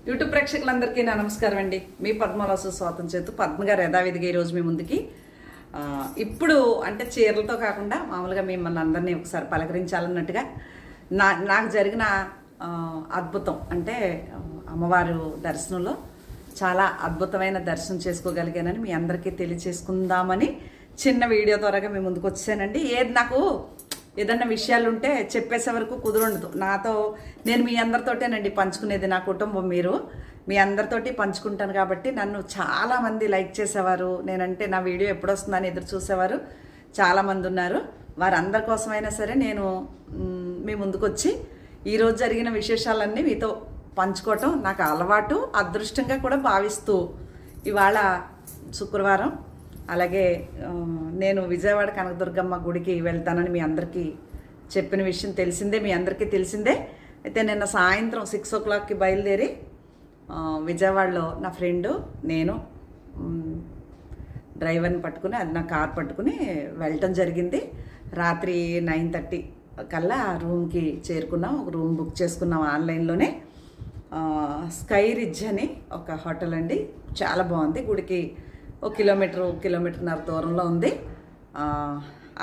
YouTube ప్రేక్షకులందరికీ నా నమస్కారం అండి. మీ పద్మరాసు స్వాతం చేతు పద్మ గారు యథావిధిగా ఈరోజు మీ ముందుకి ఇప్పుడు అంటే చీరలతో కాకుండా మామూలుగా మిమ్మల్ని అందరినీ ఒకసారి పలకరించాలన్నట్టుగా నాకు జరిగిన అద్భుతం అంటే అమ్మవారు దర్శనంలో చాలా అద్భుతమైన దర్శనం చేసుకోగలిగానని మీ అందరికీ తెలియచేసుకుందామని చిన్న వీడియో ద్వారాగా మీ ముందుకు వచ్చానండి. నాకు ఏదన్నా విషయాలు ఉంటే చెప్పేసే వరకు కుదరదు. నేను మీ అందరితోటేనండి పంచుకునేది. నా కుటుంబం మీ అందరితోటి పంచుకుంటాను కాబట్టి నన్ను చాలామంది లైక్ చేసేవారు, నేనంటే నా వీడియో ఎప్పుడు వస్తుందని ఎదురు చూసేవారు చాలామంది ఉన్నారు. వారందరి కోసమైనా సరే నేను మీ ముందుకు వచ్చి ఈరోజు జరిగిన విశేషాలన్నీ మీతో పంచుకోవటం నాకు అలవాటు, అదృష్టంగా కూడా భావిస్తూ ఇవాళ శుక్రవారం అలాగే నేను విజయవాడ కనకదుర్గమ్మ గుడికి వెళ్తానని మీ అందరికీ చెప్పిన విషయం తెలిసిందే, మీ అందరికీ తెలిసిందే. అయితే నిన్న సాయంత్రం 6 o'clockకి బయలుదేరి విజయవాడలో నా ఫ్రెండు నేను డ్రైవర్ని పట్టుకుని అది నా కార్ పట్టుకుని వెళ్ళటం జరిగింది. రాత్రి 9:30 కల్లా రూమ్కి చేరుకున్నాం. ఒక రూమ్ బుక్ చేసుకున్నాం ఆన్లైన్లోనే. స్కై రిడ్జ్ అని ఒక హోటల్ అండి, చాలా బాగుంది. గుడికి 1 కిలోమీటర్న్నర దూరంలో ఉంది.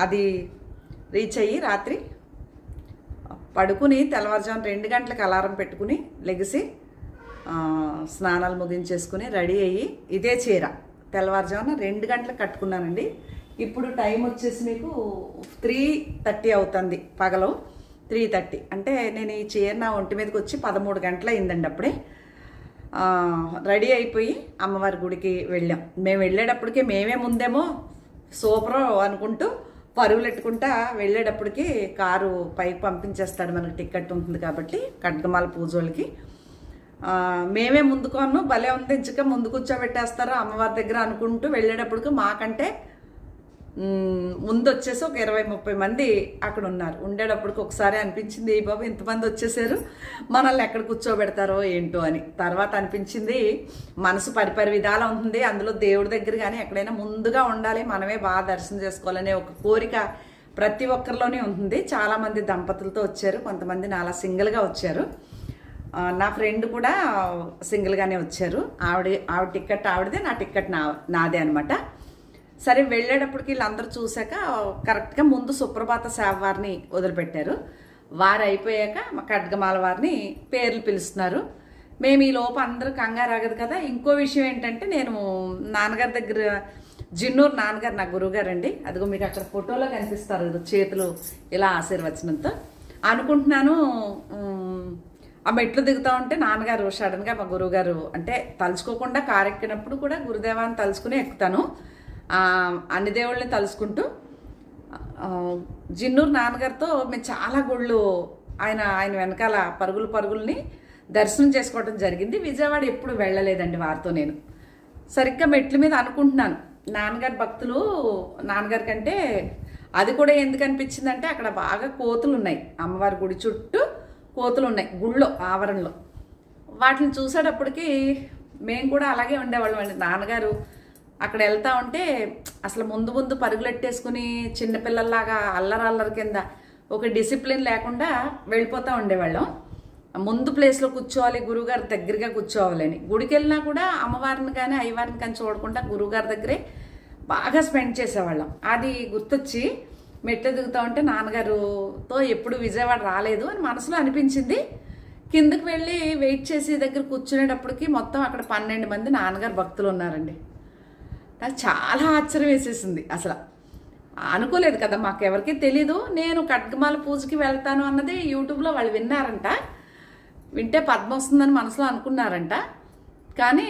అది రీచ్ అయ్యి రాత్రి పడుకుని తెల్లవారుజామున 2 గంటలకు అలారం పెట్టుకుని లెగిసి స్నానాలు ముగించేసుకుని రెడీ అయ్యి ఇదే చీర తెల్లవారుజామున 2 గంటలకు కట్టుకున్నానండి. ఇప్పుడు టైం వచ్చేసి మీకు 3:30 అవుతుంది, పగలు 3:30. అంటే నేను ఈ చీర నా ఒంటి మీదకి వచ్చి 13 గంటలు అయిందండి. అప్పుడే రెడీ అయిపోయి అమ్మవారి గుడికి వెళ్ళాం. మేము వెళ్ళేటప్పటికి మేమే ముందేమో సూపర్ అనుకుంటూ పరుగులెట్టుకుంటా వెళ్ళేటప్పటికి కారు పైకి పంపించేస్తాడు, మనకి టికెట్ ఉంటుంది కాబట్టి ఖడ్గమాల పూజోళ్ళకి. మేమే ముందుకోను భలే ఉంది, ఇంచుక ముందు కూర్చోబెట్టేస్తారు అమ్మవారి దగ్గర అనుకుంటూ వెళ్ళేటప్పటికి మాకంటే ముందు వచ్చేసి ఒక 20-30 మంది అక్కడ ఉన్నారు. ఉండేటప్పటికి ఒకసారి అనిపించింది, ఈ బాబు ఇంతమంది వచ్చేసారు మనల్ని ఎక్కడ కూర్చోబెడతారో ఏంటో అని. తర్వాత అనిపించింది మనసు పరిపరి విధాలా ఉంటుంది. అందులో దేవుడి దగ్గర కానీ ఎక్కడైనా ముందుగా ఉండాలి, మనమే బాగా దర్శనం చేసుకోవాలనే ఒక కోరిక ప్రతి ఒక్కరిలోనే ఉంటుంది. చాలామంది దంపతులతో వచ్చారు, కొంతమంది నాలా సింగిల్గా వచ్చారు. నా ఫ్రెండ్ కూడా సింగిల్గానే వచ్చారు. ఆవిడ టికెట్ ఆవిడదే, నా టికెట్ నాదే అనమాట. సరే వెళ్ళేటప్పటికి వీళ్ళందరూ చూశాక కరెక్ట్గా ముందు సుప్రభాత సేవ వారిని వదిలిపెట్టారు. వారు అయిపోయాక మా ఖడ్గమాల వారిని పేర్లు పిలుస్తున్నారు. మేము ఈ లోపు అందరూ కంగారు ఆగదు కదా. ఇంకో విషయం ఏంటంటే నేను నాన్నగారి దగ్గర జిన్నూరు నాన్నగారు నా గురువుగారు అండి, అదిగో మీకు అక్కడ ఫోటోలో కనిపిస్తారు చేతులు ఇలా ఆశీర్వచనంతో అనుకుంటున్నాను. ఆ మెట్లు దిగుతూ ఉంటే నాన్నగారు సడన్గా మా గురువుగారు అంటే తలుచుకోకుండా కారు ఎక్కినప్పుడు కూడా గురుదేవాన్ని తలుచుకుని ఎక్కుతాను, అన్ని దేవుళ్ళని తలుచుకుంటూ. జిన్నూరు నాన్నగారితో మేము చాలా గుళ్ళు ఆయన వెనకాల పరుగుల్ని దర్శనం చేసుకోవడం జరిగింది. విజయవాడ ఎప్పుడు వెళ్ళలేదండి వారితో నేను. సరిగ్గా మెట్ల మీద అనుకుంటున్నాను, నాన్నగారి భక్తులు నాన్నగారి కంటే అది కూడా ఎందుకు అనిపించిందంటే అక్కడ బాగా కోతులు ఉన్నాయి, అమ్మవారి గుడి చుట్టూ కోతులు ఉన్నాయి గుళ్ళో ఆవరణలో. వాటిని చూసేటప్పటికి మేము కూడా అలాగే ఉండేవాళ్ళం అండి. నాన్నగారు అక్కడ వెళ్తా ఉంటే అసలు ముందు పరుగులెట్టేసుకుని చిన్నపిల్లల్లాగా అల్లరి కింద ఒక డిసిప్లిన్ లేకుండా వెళ్ళిపోతూ ఉండేవాళ్ళం. ముందు ప్లేస్లో కూర్చోవాలి, గురువుగారి దగ్గరగా కూర్చోవాలని. గుడికి వెళ్ళినా కూడా అమ్మవారిని కానీ అయ్యవారిని కానీ చూడకుండా గురువుగారి దగ్గరే బాగా స్పెండ్ చేసేవాళ్ళం. అది గుర్తొచ్చి మెట్లు దిగుతూ ఉంటే నాన్నగారుతో ఎప్పుడు విజయవాడ రాలేదు అని మనసులో అనిపించింది. కిందకి వెళ్ళి వెయిట్ చేసి దగ్గర కూర్చునేటప్పటికి మొత్తం అక్కడ 12 మంది నాన్నగారు భక్తులు ఉన్నారండి. నాకు చాలా ఆశ్చర్యం వేసేసింది. అసలు అనుకోలేదు కదా, మాకెవరికి తెలీదు. నేను ఖడ్గమాల పూజకి వెళ్తాను అన్నది యూట్యూబ్లో వాళ్ళు విన్నారంట, వింటే పద్మ వస్తుందని మనసులో అనుకున్నారంట. కానీ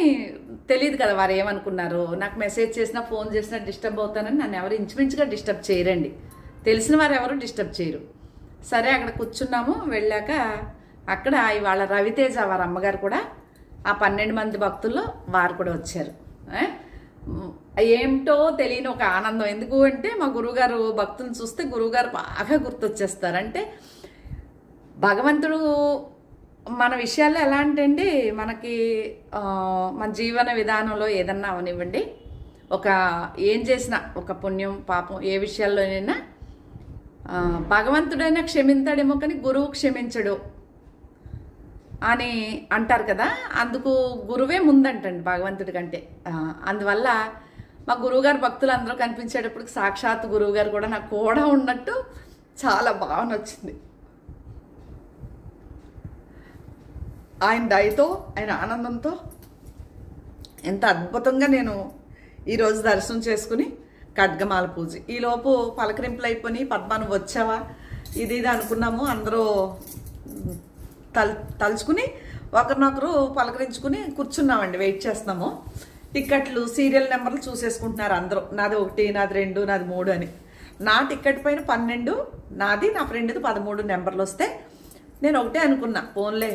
తెలియదు కదా వారు ఏమనుకున్నారు. నాకు మెసేజ్ చేసినా ఫోన్ చేసినా డిస్టర్బ్ అవుతానని నన్ను ఎవరు ఇంచుమించుగా డిస్టర్బ్ చేయరండి, తెలిసిన వారు ఎవరు డిస్టర్బ్ చేయరు. సరే అక్కడ కూర్చున్నాము. వెళ్ళాక అక్కడ ఇవాళ రవితేజ వారి అమ్మగారు కూడా ఆ 12 మంది భక్తుల్లో వారు కూడా వచ్చారు. ఏమిటో తెలియని ఒక ఆనందం. ఎందుకు అంటే మా గురువుగారు భక్తులను చూస్తే గురువుగారు బాగా గుర్తొచ్చేస్తారు. అంటే భగవంతుడు మన విషయాల్లో ఎలా అంటే మనకి మన జీవన విధానంలో ఏదన్నా అవనివ్వండి, ఏం చేసినా ఒక పుణ్యం పాపం ఏ విషయాల్లోనైనా భగవంతుడైనా క్షమించాడేమో కానీ గురువు క్షమించడు. అని అంటారు కదా, అందుకు గురువే ముందంటండి భగవంతుడి కంటే. అందువల్ల మా గురువుగారు భక్తులు అందరూ కనిపించేటప్పటికి సాక్షాత్ గురువుగారు కూడా నాకు కూడా ఉన్నట్టు చాలా బాగా నచ్చింది. ఆయన దయతో, ఆయన ఆనందంతో ఎంత అద్భుతంగా నేను ఈరోజు దర్శనం చేసుకుని ఖడ్గమాల పూజ ఈలోపు పలకరింపులు అయిపోయి, పద్మ నువ్వు వచ్చావా ఇది అనుకున్నాము. అందరూ తలుచుకుని ఒకరినొకరు పలకరించుకుని కూర్చున్నామండి, వెయిట్ చేస్తున్నాము. టిక్కెట్లు సీరియల్ నెంబర్లు చూసేసుకుంటున్నారు అందరూ. నాది 1, నాది 2, నాది 3 అని. నా టిక్కెట్ పైన 12, నాది నా ఫ్రెండ్ది 13 నెంబర్లు వస్తే నేను ఒకటే అనుకున్నా, ఫోన్లే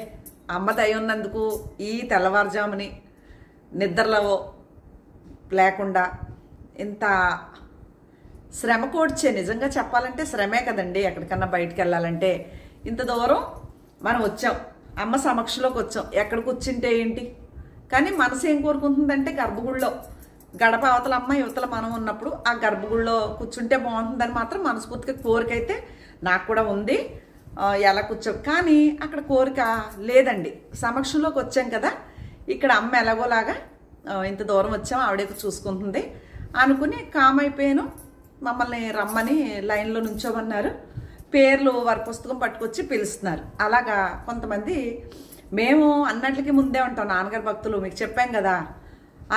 అమ్మ దయ ఉన్నందుకు ఈ తెల్లవారుజాముని నిద్రలో లేకుండా ఇంత శ్రమ కూర్చే, నిజంగా చెప్పాలంటే శ్రమే కదండి ఎక్కడికన్నా బయటికి వెళ్ళాలంటే. ఇంత దూరం మనం వచ్చాం, అమ్మ సమక్షంలోకి వచ్చాం, ఎక్కడ కూర్చుంటే ఏంటి, కానీ మనసు ఏం కోరుకుంటుందంటే గర్భగుడిలో గడప అవతల అమ్మ యువతల మనం ఉన్నప్పుడు ఆ గర్భగుడిలో కూర్చుంటే బాగుంటుందని మాత్రం మనస్ఫూర్తిగా కోరిక అయితే నాకు కూడా ఉంది. ఎలా కూర్చో, కానీ అక్కడ కోరిక లేదండి. సమక్షంలోకి వచ్చాం కదా, ఇక్కడ అమ్మ ఎలాగోలాగా ఇంత దూరం వచ్చాం, ఆవిడే చూసుకుంటుంది అనుకుని కామ్ అయిపోయాను. మమ్మల్ని రమ్మని లైన్లో నుంచోమన్నారు. పేర్లు వారి పుస్తకం పట్టుకొచ్చి పిలుస్తున్నారు. అలాగా కొంతమంది మేము అన్నట్లకి ముందే ఉంటాం, నాన్నగారు భక్తులు మీకు చెప్పాం కదా.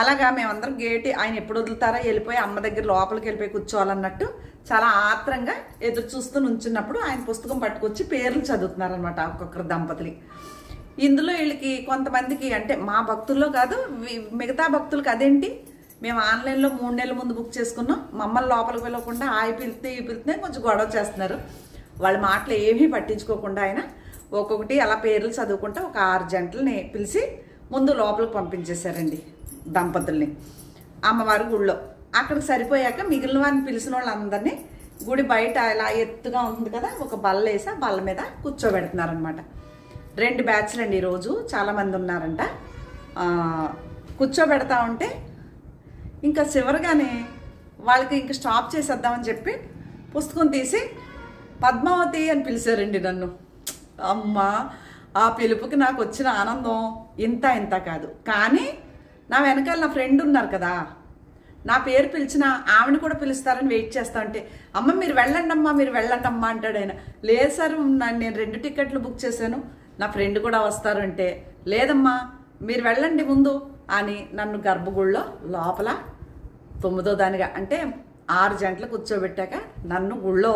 అలాగా మేమందరం గేటి ఆయన ఎప్పుడు వదులుతారా వెళ్ళిపోయి అమ్మ దగ్గర లోపలికి వెళ్ళిపోయి కూర్చోవాలన్నట్టు చాలా ఆత్రంగా ఎదురు చూస్తూ నుంచున్నప్పుడు ఆయన పుస్తకం పట్టుకొచ్చి పేర్లు చదువుతున్నారనమాట ఒక్కొక్కరు దంపతులు. ఇందులో వీళ్ళకి కొంతమందికి, అంటే మా భక్తుల్లో కాదు మిగతా భక్తులకి అదేంటి మేము ఆన్లైన్లో 3 నెలల ముందు బుక్ చేసుకున్నాం, మమ్మల్ని లోపలికి వెళ్ళకుండా ఆయి పిలితే ఈ పిలితే కొంచెం గొడవ చేస్తున్నారు. వాళ్ళ మాటలు ఏమీ పట్టించుకోకుండా ఆయన ఒక్కొక్కటి అలా పేర్లు చదువుకుంటా ఒక 6 జంటలని పిలిచి ముందు లోపలికి పంపించేశారండి దంపతుల్ని అమ్మవారి గుళ్ళో. అక్కడికి సరిపోయాక మిగిలిన వారిని పిలిచిన వాళ్ళందరినీ గుడి బయట ఇలా ఎత్తుగా ఉంటుంది కదా, ఒక బల్ల వేసి ఆ బల్ల మీద కూర్చోబెడుతున్నారనమాట. 2 బ్యాచ్లు అండి ఈరోజు, చాలామంది ఉన్నారంట. కూర్చోబెడతా ఉంటే ఇంకా చివరిగానే వాళ్ళకి ఇంకా స్టాప్ చేసేద్దామని చెప్పి పుస్తకం తీసి పద్మావతి అని పిలిచారండి నన్ను. అమ్మ ఆ పిలుపుకి నాకు వచ్చిన ఆనందం ఇంత కాదు. కానీ నా వెనకాల నా ఫ్రెండ్ ఉన్నారు కదా, నా పేరు పిలిచిన ఆవిడ కూడా పిలుస్తారని వెయిట్ చేస్తా ఉంటే, అమ్మ మీరు వెళ్ళండి అమ్మా, మీరు వెళ్ళండి అమ్మా అంటాడు ఆయన. లేదు సార్ నేను 2 టికెట్లు బుక్ చేశాను, నా ఫ్రెండ్ కూడా వస్తారు అంటే, లేదమ్మా మీరు వెళ్ళండి ముందు అని నన్ను గర్భగుడిలో లోపల 9వ దానిగా అంటే 6 జంటలు కూర్చోబెట్టాక నన్ను గుళ్ళో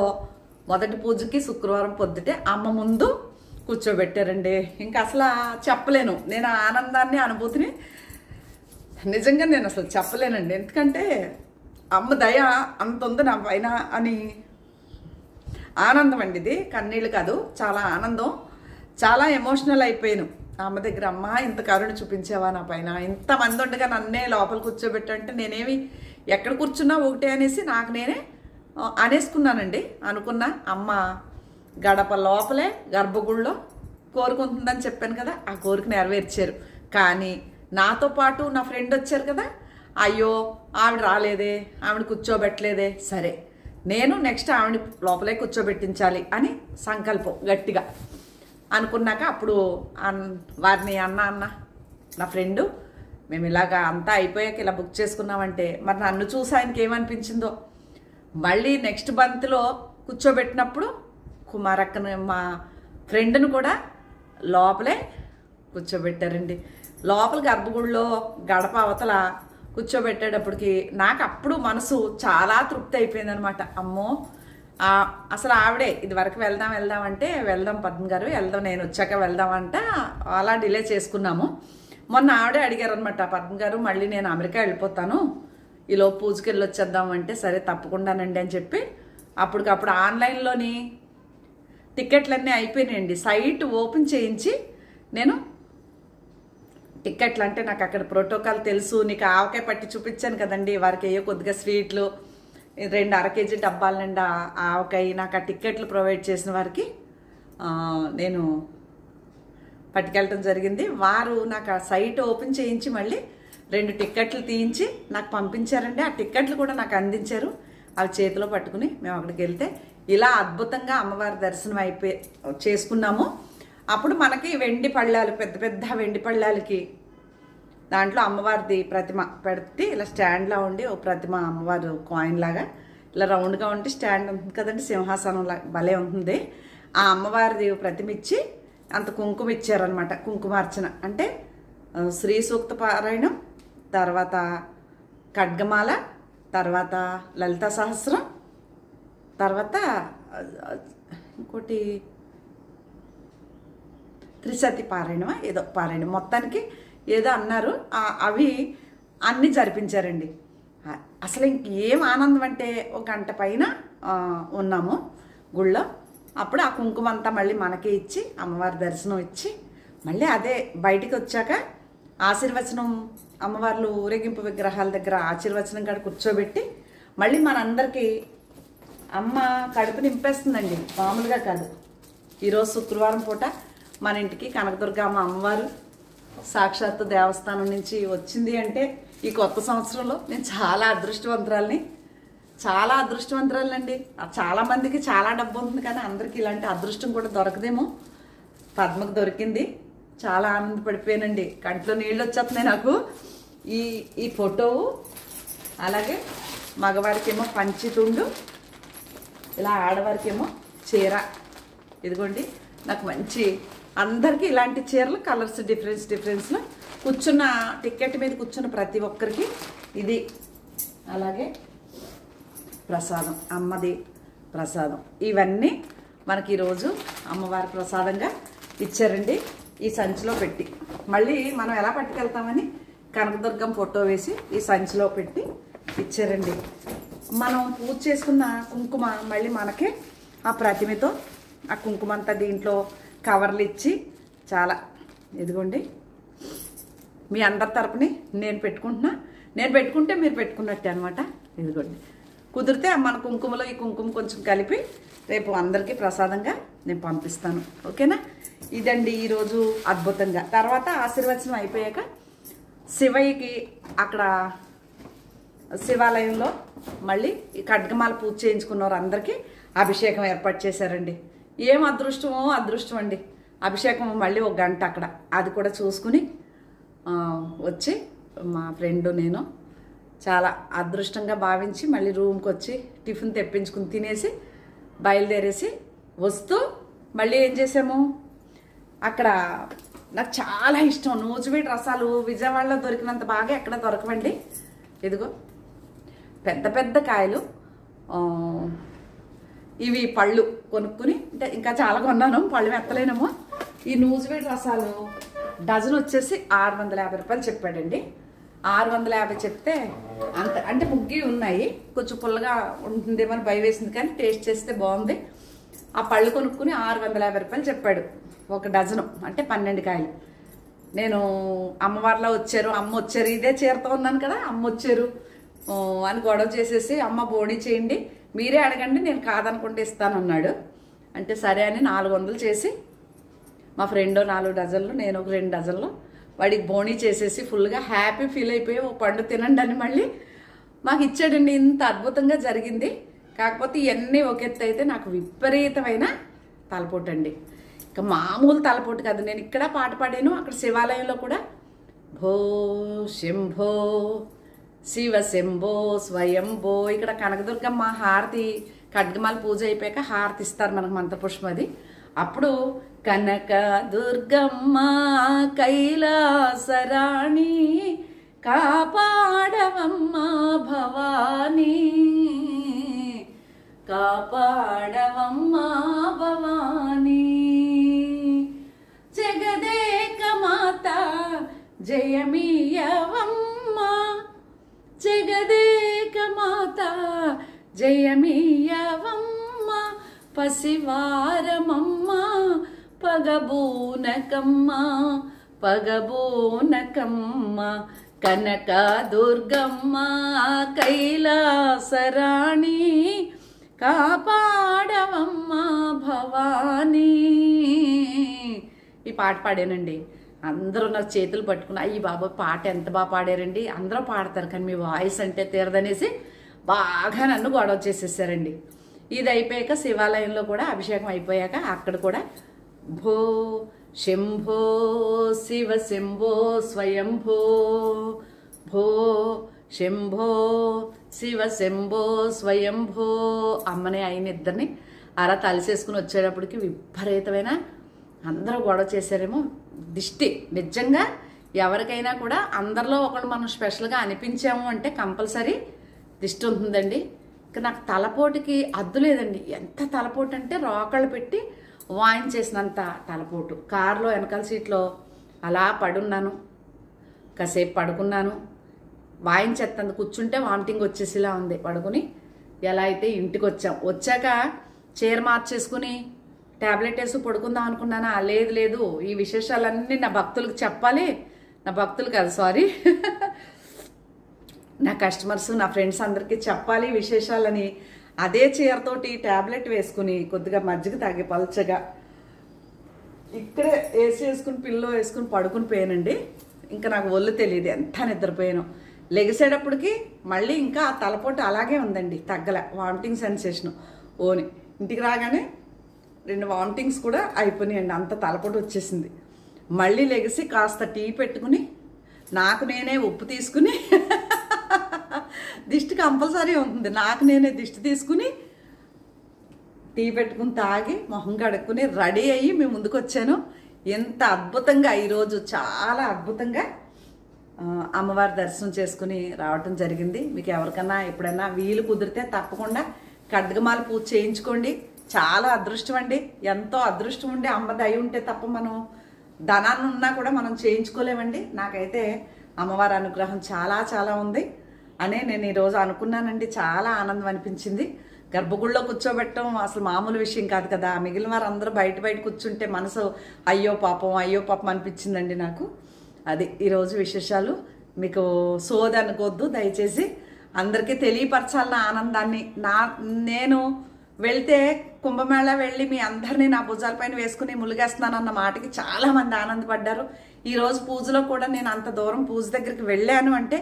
మొదటి పూజకి శుక్రవారం పొద్దుటే అమ్మ ముందు కూర్చోబెట్టారండి. ఇంకా అసలు చెప్పలేను నేను ఆనందాన్ని, అనుభూతిని నిజంగా నేను అసలు చెప్పలేనండి. ఎందుకంటే అమ్మ దయ అంత ఉంది నా పైన అని ఆనందం అండి ఇది, కన్నీళ్ళు కాదు, చాలా ఆనందం. చాలా ఎమోషనల్ అయిపోయాను అమ్మ దగ్గర. అమ్మ ఇంత కరుణ చూపించావా నా పైన, ఇంతమంది ఉండగా నన్నే లోపల కూర్చోబెట్టంటే నేనేమి ఎక్కడ కూర్చున్నా ఒకటే అనేసి నాకు నేనే అనేసుకున్నానండి. అనుకున్నా అమ్మ గడప లోపలే గర్భగుడిలో కోరుకుంటుందని చెప్పాను కదా, ఆ కోరిక నెరవేర్చారు. కానీ నాతో పాటు నా ఫ్రెండ్ వచ్చారు కదా, అయ్యో ఆవిడ రాలేదే, ఆవిడ కూర్చోబెట్టలేదే, సరే నేను నెక్స్ట్ ఆవిడ లోపలే కూర్చోబెట్టించాలి అని సంకల్పం గట్టిగా అనుకున్నాక అప్పుడు వారిని అన్న నా ఫ్రెండు మేము ఇలాగా అంతా అయిపోయాక ఇలా బుక్ చేసుకున్నామంటే, మరి నన్ను చూసి ఆయనకి ఏమనిపించిందో. మళ్ళీ నెక్స్ట్ బంత్లో కూర్చోబెట్టినప్పుడు కుమారక్కను మా ఫ్రెండ్ను కూడా లోపలే కూర్చోబెట్టారండి. లోపల గర్భగుడిలో గడప అవతల కూర్చోబెట్టేటప్పటికి నాకు అప్పుడు మనసు చాలా తృప్తి అయిపోయిందనమాట. అమ్మో అసలు ఆవిడే ఇది వరకు వెళ్దాం అంటే వెళ్దాం పద్మ గారు వెళ్దాం, నేను వచ్చాక వెళ్దామంట, అలా డిలే చేసుకున్నాము. మొన్న ఆవిడే అడిగారు అనమాట, పద్మ గారు మళ్ళీ నేను అమెరికా వెళ్ళిపోతాను, ఈలో పూజకి వెళ్ళి వచ్చేద్దామంటే సరే తప్పకుండానండి అని చెప్పి అప్పటికప్పుడు ఆన్లైన్లోని టికెట్లన్నీ అయిపోయినాయండి. సైట్ ఓపెన్ చేయించి నేను టికెట్లు అంటే నాకు అక్కడ ప్రోటోకాల్ తెలుసు, నీకు ఆవకాయ పట్టి చూపించాను కదండి, వారికి ఏయో కొద్దిగా స్వీట్లు 2 అర కేజీ డబ్బాల నిండా ఆవకాయ నాకు ఆ టిక్కెట్లు ప్రొవైడ్ చేసిన వారికి నేను పట్టుకెళ్ళటం జరిగింది. వారు నాకు ఆ సైట్ ఓపెన్ చేయించి మళ్ళీ 2 టిక్కెట్లు తీయించి నాకు పంపించారండి. ఆ టిక్కెట్లు కూడా నాకు అందించారు. అవి చేతిలో పట్టుకుని మేము అక్కడికి వెళ్తే ఇలా అద్భుతంగా అమ్మవారి దర్శనం చేసుకున్నాము. అప్పుడు మనకి వెండి పళ్ళాలు, పెద్ద పెద్ద వెండి పళ్ళాలకి దాంట్లో అమ్మవారిది ప్రతిమ పెడితే ఇలా స్టాండ్లా ఉండి ఓ ప్రతిమ అమ్మవారు కాయిన్ లాగా ఇలా రౌండ్గా ఉంటే స్టాండ్ ఉంటుంది కదండి, సింహాసనం లాగా భలే ఉంటుంది. ఆ అమ్మవారిది ప్రతిమ ఇచ్చి అంత కుంకుమ ఇచ్చారనమాట. కుంకుమార్చన అంటే శ్రీ సూక్త పారాయణం, తర్వాత ఖడ్గమాల, తర్వాత లలితా సహస్రం, తర్వాత ఇంకోటి త్రిశతి పారాయణమా ఏదో పారాయణం, మొత్తానికి ఏదో అన్నారు. అవి అన్నీ జరిపించారండి. అసలు ఇంకేం ఆనందం అంటే ఒక గంట పైన ఉన్నాము గుళ్ళో. అప్పుడు ఆ కుంకుమ అంతా మళ్ళీ మనకే ఇచ్చి అమ్మవారి దర్శనం ఇచ్చి మళ్ళీ అదే బయటికి వచ్చాక ఆశీర్వచనం, అమ్మవార్లు ఊరేగింపు విగ్రహాల దగ్గర ఆశీర్వచనం కాడ కూర్చోబెట్టి మళ్ళీ మనందరికీ అమ్మ కడుపు నింపేస్తుందండి, మామూలుగా కాదు. ఈరోజు శుక్రవారం పూట మన ఇంటికి కనకదుర్గమ్మ అమ్మవారు సాక్షాత్తు దేవస్థానం నుంచి వచ్చింది అంటే ఈ కొత్త సంవత్సరంలో నేను చాలా అదృష్టవంతురాలండి. చాలామందికి చాలా డబ్బు ఉంటుంది కానీ అందరికీ ఇలాంటి అదృష్టం కూడా దొరకదేమో. పద్మకు దొరికింది, చాలా ఆనందపడిపోయానండి. కంట్లో నీళ్ళు వచ్చేస్తున్నాయి నాకు. ఈ ఫోటో, అలాగే మగవారికేమో పంచితుండు, ఇలా ఆడవారికేమో చీర. ఇదిగోండి నాకు మంచి, అందరికీ ఇలాంటి చీరలు కలర్స్ డిఫరెన్స్లో కూర్చున్న టికెట్ మీద కూర్చున్న ప్రతి ఒక్కరికి ఇది. అలాగే ప్రసాదం, అమ్మది ప్రసాదం, ఇవన్నీ మనకి ఈరోజు అమ్మవారి ప్రసాదంగా ఇచ్చారండి. ఈ సంచిలో పెట్టి మళ్ళీ మనం ఎలా పట్టుకెళ్తామని కనకదుర్గం ఫోటో వేసి ఈ సంచిలో పెట్టి ఇచ్చారండి. మనం పూజ చేసుకున్న కుంకుమ మళ్ళీ మనకే ఆ ప్రతిమతో ఆ కుంకుమ అంతా దీంట్లో కవర్లు ఇచ్చి చాలా, ఇదిగోండి మీ అందరి తరపుని నేను పెట్టుకుంటే మీరు పెట్టుకున్నట్టే అనమాట. ఇదిగోండి కుదిరితే మన కుంకుమలో ఈ కుంకుమ కొంచెం కలిపి రేపు అందరికీ ప్రసాదంగా నేను పంపిస్తాను. ఓకేనా? ఇదండి ఈరోజు అద్భుతంగా. తర్వాత ఆశీర్వచనం అయిపోయాక శివయ్యకి అక్కడ శివాలయంలో మళ్ళీ ఈ ఖడ్గమాల పూజ చేయించుకున్నవారు అందరికీ అభిషేకం ఏర్పాటు చేశారండి. ఏం అదృష్టం అండి. అభిషేకం మళ్ళీ ఒక గంట అక్కడ, అది కూడా చూసుకుని వచ్చి మా ఫ్రెండ్ నేను చాలా అదృష్టంగా భావించి మళ్ళీ రూమ్కి వచ్చి టిఫిన్ తెప్పించుకుని తినేసి బయలుదేరేసి వస్తూ మళ్ళీ ఏం చేసాము, అక్కడ నాకు చాలా ఇష్టం నూజివీడు రసాలు. విజయవాడలో దొరికినంత బాగా ఎక్కడ దొరకవండి. ఇదిగో పెద్ద పెద్ద కాయలు, ఇవి పళ్ళు కొనుక్కుని, అంటే ఇంకా చాలా కొన్నాను, పళ్ళు ఎత్తలేనేమో. ఈ నూజివీడు రసాలు డజన్ వచ్చేసి 650 రూపాయలు చెప్పాడండి. 650 చెప్తే అంత, అంటే ముగ్గి ఉన్నాయి, కొంచెం పుల్లగా ఉంటుందేమని భయం వేసింది కానీ టేస్ట్ చేస్తే బాగుంది. ఆ పళ్ళు కొనుక్కుని 650 రూపాయలు చెప్పాడు ఒక డజను, అంటే 12 కాయలు. నేను అమ్మవారిలో వచ్చారు, అమ్మ వచ్చారు, ఇదే చీరతో ఉన్నాను కదా, అమ్మ వచ్చారు అని గొడవ చేసేసి అమ్మ బోణీ చేయండి, మీరే అడగండి, నేను కాదనుకుంటే ఇస్తానన్నాడు. అంటే సరే అని 400 చేసి మా ఫ్రెండ్ 4 డజన్లు, నేను ఒక 2 డజన్లు వాడికి బోణీ చేసేసి ఫుల్గా హ్యాపీ ఫీల్ అయిపోయి ఓ పండు తినండి అని మళ్ళీ మాకు ఇచ్చాడండి. ఇంత అద్భుతంగా జరిగింది. కాకపోతే ఇవన్నీ ఒక ఎత్తు అయితే నాకు విపరీతమైన తలపోటు అండి. ఇక మామూలు తలపోటు కాదు. నేను ఇక్కడ పాట పాడాను, అక్కడ శివాలయంలో కూడా భో శంభో శివ శంభో స్వయంభో. ఇక్కడ కనకదుర్గమ్మ హారతి, ఖడ్గమాల పూజ అయిపోయాక హారతి ఇస్తారు మనకు మంత్రపుష్పం అది. అప్పుడు కనక దుర్గమ్మ కైలాసరాణి కాపాడవమ్మ భవానీ, కాపాడవమ్మ భవానీ, జగదేక మాత జయమీయవమ్మ, జగదేక మాత జయమీయవమ్మ, పసివారమమ్మ పగబూనకమ్మ, పగబూనకమ్మ, కనక దుర్గమ్మ కైలాసరాణి కాపాడవమ్మ భవానీ. ఈ పాట పాడానండి. అందరూ నాకు చేతులు పట్టుకుని అయ్యి బాబా పాట ఎంత బాగా పాడారండి, అందరూ పాడతారు కానీ మీ వాయిస్ అంటే తీరదనేసి బాగా నన్ను గొడవ చేసేసారండి. ఇది అయిపోయాక శివాలయంలో కూడా అభిషేకం అయిపోయాక అక్కడ కూడా భో శంభో శివ శంభో స్వయంభో భో శంభో శివ శంభో స్వయంభో. అమ్మని ఆయన ఇద్దరిని అలా తలిసేసుకుని వచ్చేటప్పటికి విపరీతమైన అందరూ గొడవ చేశారేమో. దిష్టి నిజంగా ఎవరికైనా కూడా అందరిలో ఒకళ్ళు మనం స్పెషల్గా అనిపించాము అంటే కంపల్సరీ దిష్టి ఉంటుందండి. ఇక నాకు తలపోటుకి అద్దు లేదండి. ఎంత తలపోటు అంటే రోకళ్ళు పెట్టి వాయించేసినంత తలపోటు. కారులో వెనకాల సీట్లో అలా పడున్నాను, కాసేపు పడుకున్నాను. వాయించేస్తాను, కూర్చుంటే వామిటింగ్ వచ్చేసిలా ఉంది. పడుకుని ఎలా అయితే ఇంటికి వచ్చాక చీర మార్చేసుకుని ట్యాబ్లెట్ వేసి పడుకుందాం అనుకున్నానా. లేదు లేదు, ఈ విశేషాలన్నీ నా భక్తులకు చెప్పాలి. నా భక్తులు కాదు, సారీ, నా కస్టమర్స్, నా ఫ్రెండ్స్ అందరికీ చెప్పాలి విశేషాలని అదే చీరతోటి ట్యాబ్లెట్ వేసుకుని కొద్దిగా మజ్జిగ తాగి పల్చగా ఇక్కడే ఏసీ వేసుకుని పిల్లో వేసుకుని పడుకుని పోయానండి. ఇంకా నాకు ఒళ్ళు తెలియదు ఎంత నిద్రపోయాను. లెగిసేటప్పటికి మళ్ళీ ఇంకా ఆ తలపోటు అలాగే ఉందండి, తగ్గల. వామిటింగ్ సెన్సేషను ఓని. ఇంటికి రాగానే 2 వామిటింగ్స్ కూడా అయిపోయినాయండి, అంత తలపోటు వచ్చేసింది. మళ్ళీ లెగిసి కాస్త టీ పెట్టుకుని నాకు నేనే ఉప్పు తీసుకుని దిష్టి కంపల్సరీ ఉంటుంది, నాకు నేనే దిష్టి తీసుకుని టీ పెట్టుకుని తాగి మొహం కడుక్కుని రెడీ అయ్యి మీ ముందుకు వచ్చాను. ఎంత అద్భుతంగా ఈరోజు చాలా అద్భుతంగా అమ్మవారి దర్శనం చేసుకుని రావటం జరిగింది. మీకు ఎవరికన్నా ఎప్పుడైనా వీలు కుదిరితే తప్పకుండా ఖడ్గమాల పూజ చేయించుకోండి. చాలా అదృష్టం అండి, ఎంతో అదృష్టం ఉండి అమ్మ దయ ఉంటే తప్ప మనం ధనాన్ని ఉన్నా కూడా మనం చేయించుకోలేమండి. నాకైతే అమ్మవారి అనుగ్రహం చాలా చాలా ఉంది అని నేను ఈరోజు అనుకున్నానండి. చాలా ఆనందం అనిపించింది. గర్భగుడిలో కూర్చోబెట్టడం అసలు మామూలు విషయం కాదు కదా. మిగిలిన వారు అందరూ బయట కూర్చుంటే మనసు అయ్యో పాపం అనిపించిందండి నాకు. అది ఈరోజు విశేషాలు. మీకు సోది అనుకోవద్దు దయచేసి, అందరికీ తెలియపరచాలన్న ఆనందాన్ని. నేను వెళ్తే కుంభమేళ వెళ్ళి మీ అందరినీ నా భుజాలపైన వేసుకుని ములిగేస్తున్నాను అన్న మాటకి చాలామంది ఆనందపడ్డారు. ఈరోజు పూజలో కూడా నేను అంత దూరం పూజ దగ్గరికి వెళ్ళాను అంటే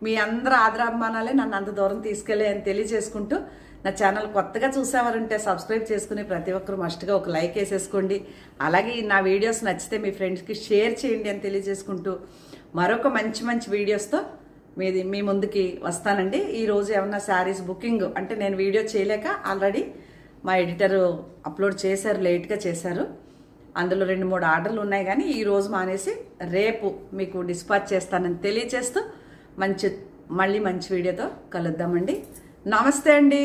మీ అందరూ ఆదరాభిమానాలే నన్ను అంత దూరం తీసుకెళ్ళి అని తెలియజేసుకుంటూ, నా ఛానల్ కొత్తగా చూసేవారుంటే సబ్స్క్రైబ్ చేసుకుని ప్రతి ఒక్కరు మస్ట్గా ఒక లైక్ వేసేసుకోండి. అలాగే నా వీడియోస్ నచ్చితే మీ ఫ్రెండ్స్కి షేర్ చేయండి అని తెలియజేసుకుంటూ మరొక మంచి వీడియోస్తో మీ ముందుకి వస్తానండి. ఈరోజు ఏమన్నా శారీస్ బుకింగ్ అంటే నేను వీడియో చేయలేక ఆల్రెడీ మా ఎడిటర్ అప్లోడ్ చేశారు, లేట్గా చేశారు. అందులో 2-3 ఆర్డర్లు ఉన్నాయి, కానీ ఈరోజు మానేసి రేపు మీకు డిస్పాచ్ చేస్తానని తెలియజేస్తూ మళ్ళీ మంచి వీడియోతో కలుద్దామండి. నమస్తే అండి.